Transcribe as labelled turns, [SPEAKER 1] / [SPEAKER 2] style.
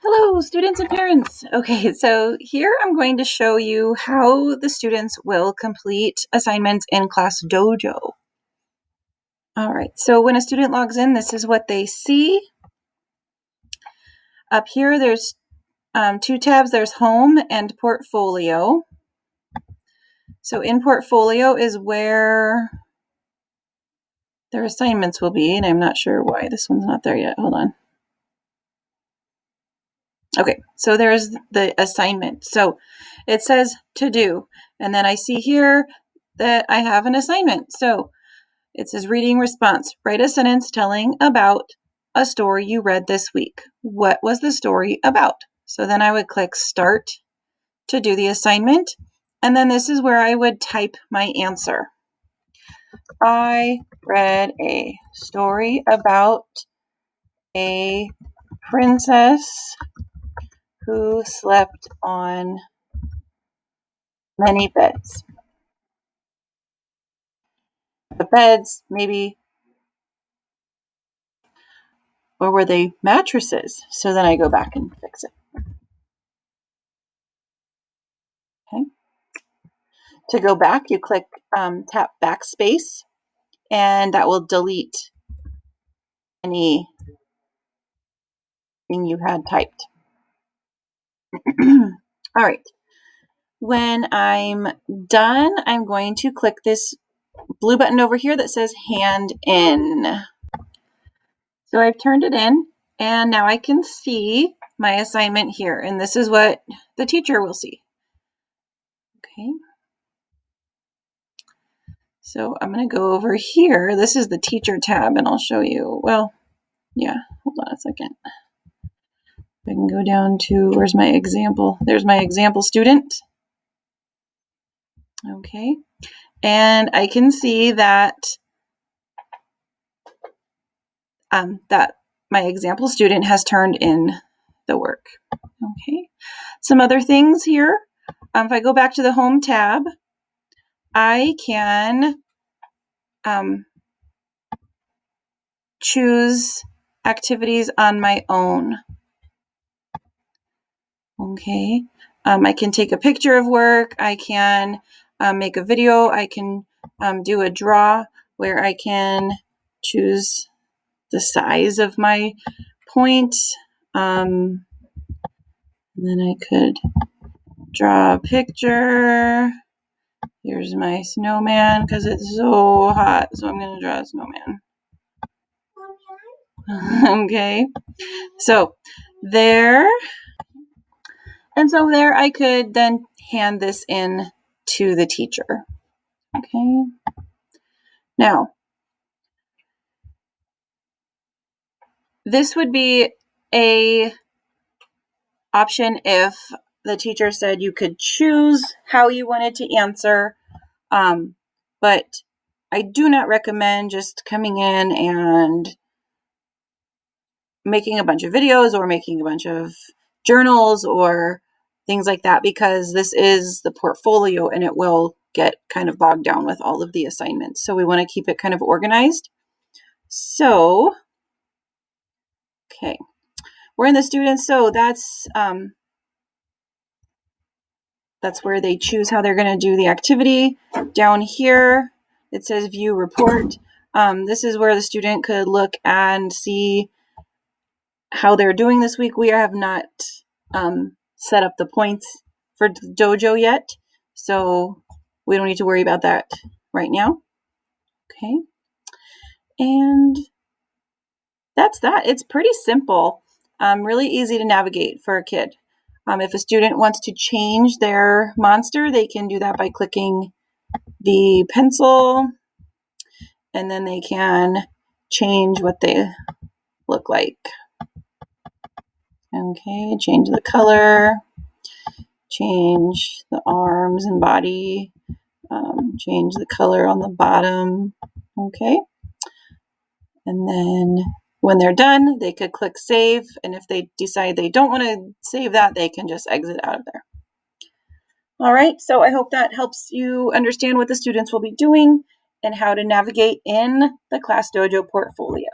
[SPEAKER 1] Hello, students and parents. Okay, so here I'm going to show you how the students will complete assignments in ClassDojo. All right, so when a student logs in, this is what they see. Up here, there's two tabs. There's Home and Portfolio. So in Portfolio is where their assignments will be, and I'm not sure why this one's not there yet. Hold on. Okay, so there's the assignment. So it says to do, and then I see here that I have an assignment. So it says reading response. Write a sentence telling about a story you read this week. What was the story about? So then I would click start to do the assignment, and then this is where I would type my answer. I read a story about a princess who slept on many beds. The beds, maybe, or were they mattresses? So then I go back and fix it. Okay. To go back, you click tap backspace, and that will delete anything you had typed. All right. When I'm done, I'm going to click this blue button over here that says hand in. So I've turned it in, and now I can see my assignment here, and this is what the teacher will see. Okay. So I'm going to go over here. This is the teacher tab, and I'll show you. Well, yeah, hold on a second. I can go down to, where's my example? There's my example student. Okay. And I can see that that my example student has turned in the work. Okay. Some other things here. If I go back to the home tab, I can choose activities on my own. Okay. I can take a picture of work. I can make a video. I can do a draw where I can choose the size of my point. Then I could draw a picture. Here's my snowman because it's so hot. So I'm going to draw a snowman. Okay. So there. And so there I could then hand this in to the teacher. Okay. Now, this would be a option if the teacher said you could choose how you wanted to answer, but I do not recommend just coming in and making a bunch of videos or making a bunch of journals or things like that, because this is the portfolio and it will get kind of bogged down with all of the assignments. So we want to keep it kind of organized. So, okay, we're in the students. So that's where they choose how they're going to do the activity. Down here, it says view report. This is where the student could look and see how they're doing this week. We have not set up the points for Dojo yet, so we don't need to worry about that right now. Okay. And that's that. It's pretty simple, really easy to navigate for a kid. If a student wants to change their monster, they can do that by clicking the pencil, and then they can change what they look like. Okay, change the color, change the arms and body, change the color on the bottom. Okay. And then when they're done, they could click save. And if they decide they don't want to save that, they can just exit out of there. All right. So I hope that helps you understand what the students will be doing and how to navigate in the ClassDojo portfolio.